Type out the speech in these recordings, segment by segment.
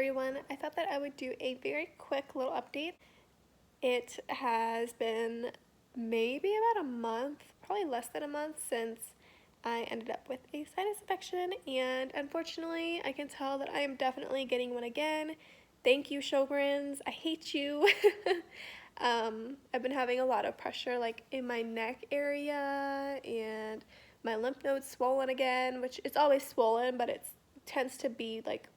everyone. I thought that I would do a very quick little update. It has been maybe about a month, probably less than a month, since I ended up with a sinus infection, and unfortunately I can tell that I am definitely getting one again. Thank you, Sjogrens. I hate you. I've been having a lot of pressure like in my neck area, and my lymph nodes swollen again, which it's always swollen, but it tends to be like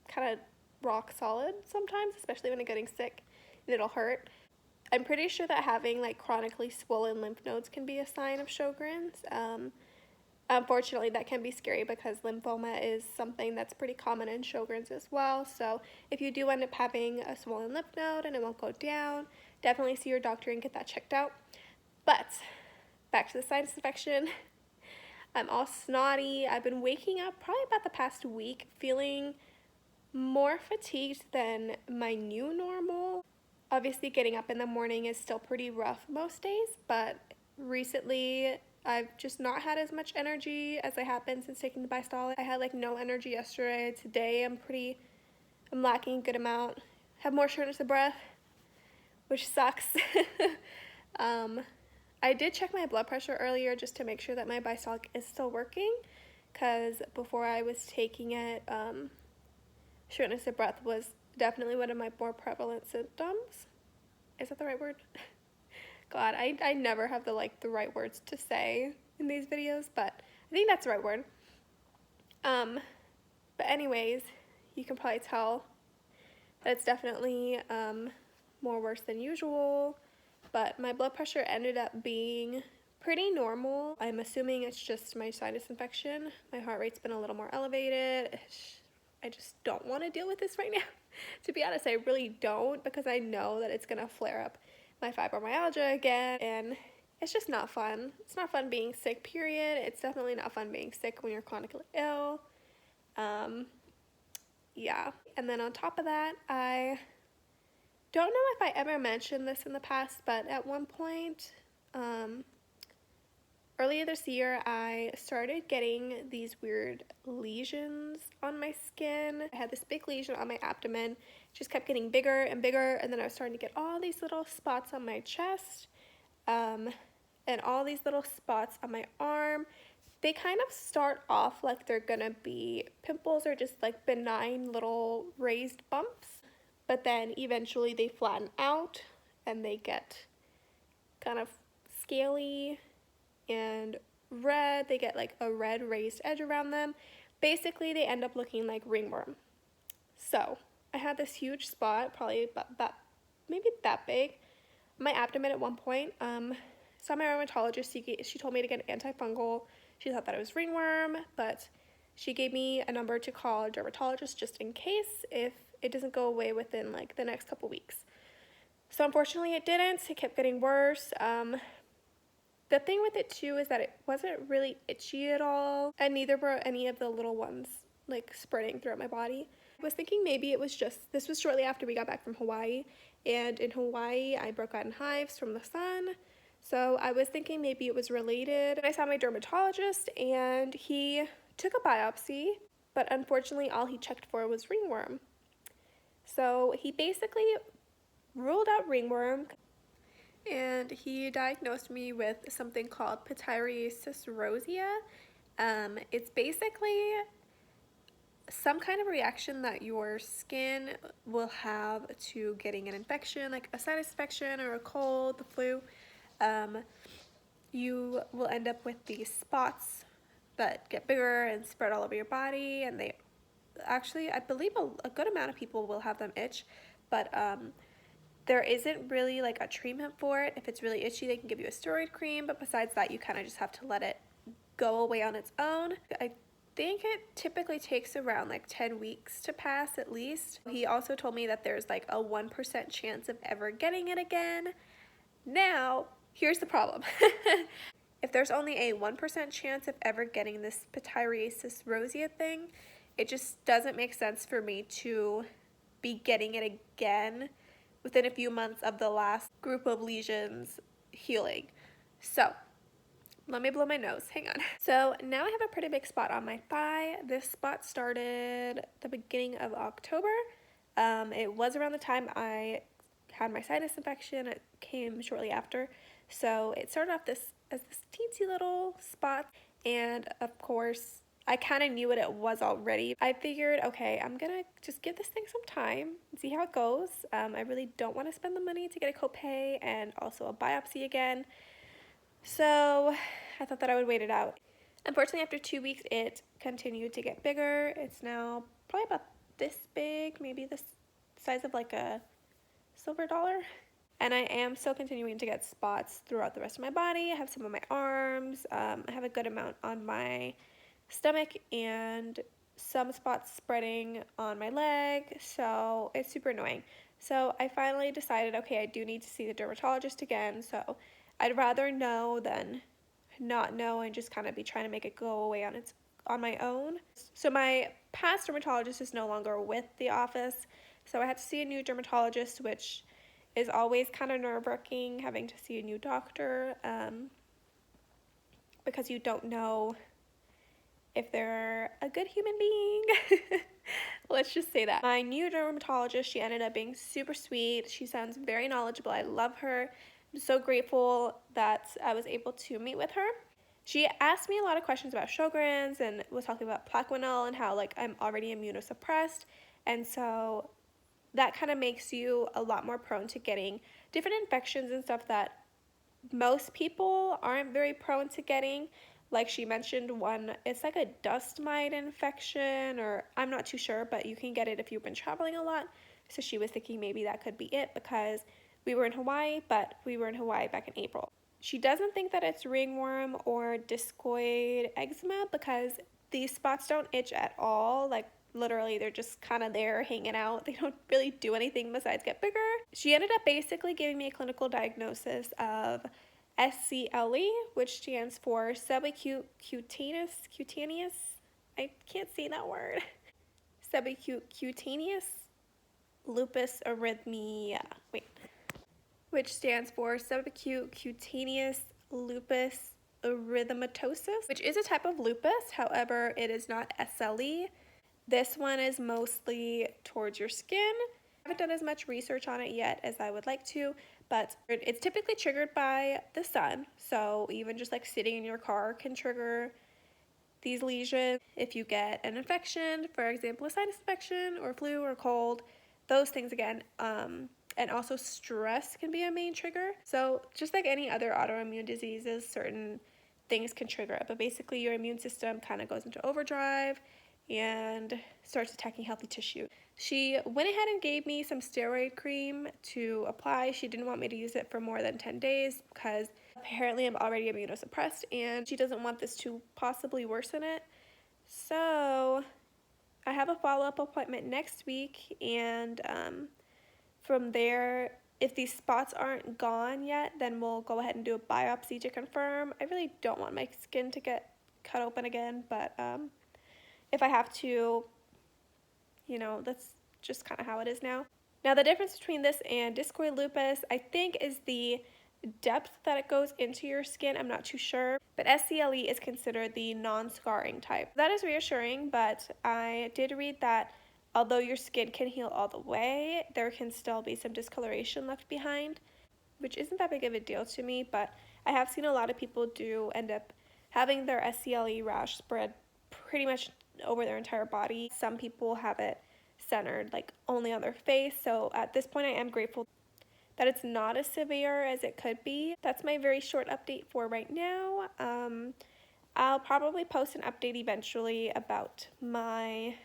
kind of rock solid sometimes, especially when I'm getting sick and it'll hurt. I'm pretty sure that having like chronically swollen lymph nodes can be a sign of Sjogren's. Unfortunately, that can be scary because lymphoma is something that's pretty common in Sjogren's as well. So if you do end up having a swollen lymph node and it won't go down, definitely see your doctor and get that checked out. But back to the sinus infection. I'm all snotty. I've been waking up probably about the past week feeling more fatigued than my new normal. Obviously, getting up in the morning is still pretty rough most days, but recently I've just not had as much energy as I have been since taking the Bystol. I had like no energy yesterday. Today I'm lacking a good amount. Have more shortness of breath, which sucks. I did check my blood pressure earlier just to make sure that my Bystol is still working, because before I was taking it, shortness of breath was definitely one of my more prevalent symptoms. Is that the right word? God, I never have the right words to say in these videos, but I think that's the right word. But anyways, you can probably tell that it's definitely more worse than usual, but my blood pressure ended up being pretty normal. I'm assuming it's just my sinus infection. My heart rate's been a little more elevated. I just don't want to deal with this right now. To be honest, I really don't, because I know that it's gonna flare up my fibromyalgia again, and it's just not fun. It's not fun being sick, period. It's definitely not fun being sick when you're chronically ill. Yeah. And then on top of that, I don't know if I ever mentioned this in the past, but at one point, earlier this year, I started getting these weird lesions on my skin. I had this big lesion on my abdomen, just kept getting bigger and bigger, and then I was starting to get all these little spots on my chest, and all these little spots on my arm. They kind of start off like they're gonna be pimples or just like benign little raised bumps, but then eventually they flatten out and they get kind of scaly and red. They get like a red raised edge around them. Basically, they end up looking like ringworm. So I had this huge spot, probably about that, maybe that big, my abdomen at one point. Saw my rheumatologist. She told me to get an antifungal. She thought that it was ringworm, but she gave me a number to call a dermatologist just in case if it doesn't go away within like the next couple weeks. So unfortunately it didn't. It kept getting worse. The thing with it too is that it wasn't really itchy at all, and neither were any of the little ones like spreading throughout my body. I was thinking maybe it was just, this was shortly after we got back from Hawaii, and in Hawaii I broke out in hives from the sun. So I was thinking maybe it was related. I saw my dermatologist and he took a biopsy, but unfortunately all he checked for was ringworm. So he basically ruled out ringworm, and he diagnosed me with something called pityriasis rosea. It's basically some kind of reaction that your skin will have to getting an infection, like a sinus infection or a cold, the flu. You will end up with these spots that get bigger and spread all over your body, and they actually, I believe a good amount of people will have them itch, but there isn't really like a treatment for it. If it's really itchy, they can give you a steroid cream, but besides that, you kind of just have to let it go away on its own. I think it typically takes around like 10 weeks to pass at least. He also told me that there's like a 1% chance of ever getting it again. Now, here's the problem. If there's only a 1% chance of ever getting this pityriasis rosea thing, it just doesn't make sense for me to be getting it again within a few months of the last group of lesions healing. So let me blow my nose, hang on. So now I have a pretty big spot on my thigh. This spot started the beginning of October. It was around the time I had my sinus infection. It came shortly after. So it started off as this teensy little spot, and of course I kind of knew what it was already. I figured, okay, I'm gonna just give this thing some time and see how it goes. I really don't want to spend the money to get a copay and also a biopsy again. So I thought that I would wait it out. Unfortunately, after 2 weeks, it continued to get bigger. It's now probably about this big, maybe the size of like a silver dollar. And I am still continuing to get spots throughout the rest of my body. I have some on my arms. I have a good amount on my stomach and some spots spreading on my leg. So it's super annoying. So I finally decided, okay, I do need to see the dermatologist again. So I'd rather know than not know and just kind of be trying to make it go away on my own. So my past dermatologist is no longer with the office. So I had to see a new dermatologist, which is always kind of nerve-wracking, having to see a new doctor, because you don't know if they're a good human being. Let's just say that. My new dermatologist, she ended up being super sweet. She sounds very knowledgeable. I love her. I'm so grateful that I was able to meet with her. She asked me a lot of questions about Sjogrens and was talking about Plaquenil and how like I'm already immunosuppressed, and so that kind of makes you a lot more prone to getting different infections and stuff that most people aren't very prone to getting. Like she mentioned one, it's like a dust mite infection, or I'm not too sure, but you can get it if you've been traveling a lot. So she was thinking maybe that could be it because we were in Hawaii, but we were in Hawaii back in April. She doesn't think that it's ringworm or discoid eczema because these spots don't itch at all. Like literally they're just kind of there hanging out. They don't really do anything besides get bigger. She ended up basically giving me a clinical diagnosis of SCLE, which stands for subacute cutaneous, I can't say that word, subacute cutaneous lupus erythemia, which stands for subacute cutaneous lupus erythematosus, which is a type of lupus. However, it is not SLE. This one is mostly towards your skin. I haven't done as much research on it yet as I would like to, but it's typically triggered by the sun. So even just like sitting in your car can trigger these lesions. If you get an infection, for example, a sinus infection or flu or cold, those things again, and also stress can be a main trigger. So just like any other autoimmune diseases, certain things can trigger it, but basically your immune system kind of goes into overdrive and starts attacking healthy tissue. She went ahead and gave me some steroid cream to apply. She didn't want me to use it for more than 10 days because apparently I'm already immunosuppressed and she doesn't want this to possibly worsen it. So I have a follow-up appointment next week, and from there, if these spots aren't gone yet, then we'll go ahead and do a biopsy to confirm. I really don't want my skin to get cut open again, but if I have to, you know, that's just kind of how it is now. Now, the difference between this and discoid lupus, I think, is the depth that it goes into your skin. I'm not too sure, but SCLE is considered the non-scarring type. That is reassuring, but I did read that although your skin can heal all the way, there can still be some discoloration left behind, which isn't that big of a deal to me, but I have seen a lot of people do end up having their SCLE rash spread pretty much over their entire body. Some people have it centered like only on their face, so at this point I am grateful that it's not as severe as it could be. That's my very short update for right now. I'll probably post an update eventually about my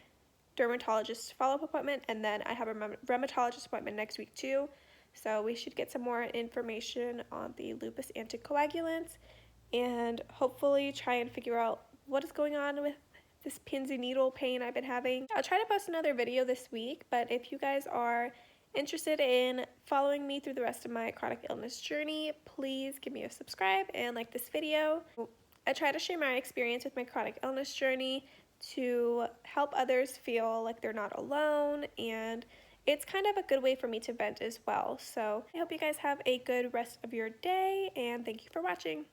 dermatologist follow-up appointment, and then I have a rheumatologist appointment next week too, so we should get some more information on the lupus anticoagulant and hopefully try and figure out what is going on with this pins and needle pain I've been having. I'll try to post another video this week, but if you guys are interested in following me through the rest of my chronic illness journey, please give me a subscribe and like this video. I try to share my experience with my chronic illness journey to help others feel like they're not alone, and it's kind of a good way for me to vent as well. So I hope you guys have a good rest of your day, and thank you for watching.